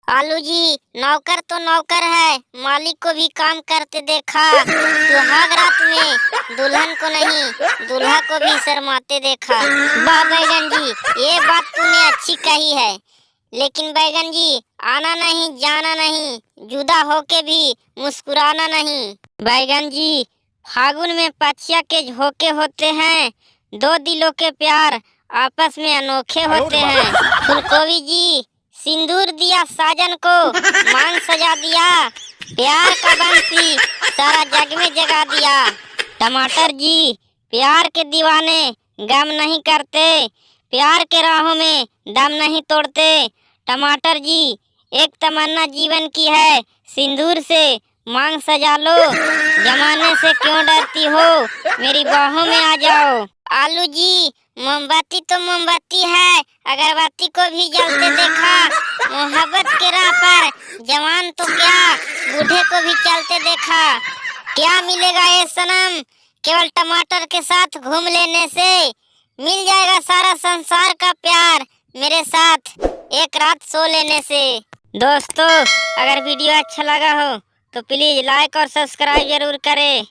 आलू जी, नौकर तो नौकर है, मालिक को भी काम करते देखा। सुहाग रात में दुल्हन को नहीं, दूल्हा को भी शर्माते देखा। वाह बैगन जी, ये बात तूने अच्छी कही है। लेकिन बैगन जी, आना नहीं जाना नहीं, जुदा होके भी मुस्कुराना नहीं। बैगन जी, फागुन में पछिया के झोंके होते हैं, दो दिलों के प्यार आपस में अनोखे होते हैं। फूलकोबी जी, सिंदूर दिया साजन को, मांग सजा दिया, प्यार का बंसी सारा जग में जगा दिया। टमाटर जी, प्यार के दीवाने गम नहीं करते, प्यार के राहों में दम नहीं तोड़ते। टमाटर जी, एक तमन्ना जीवन की है, सिंदूर से मांग सजा लो, जमाने से क्यों डरती हो, मेरी बाहों में आ जाओ। आलू जी, मोमबत्ती तो मोमबत्ती है, अगरबत्ती को भी जलते देखा। मोहब्बत के राह पर जवान तो क्या, बूढ़े को भी चलते देखा। क्या मिलेगा ये सनम, केवल टमाटर के साथ घूम लेने से? मिल जाएगा सारा संसार का प्यार मेरे साथ एक रात सो लेने से। दोस्तों, अगर वीडियो अच्छा लगा हो तो प्लीज लाइक और सब्सक्राइब जरूर करें।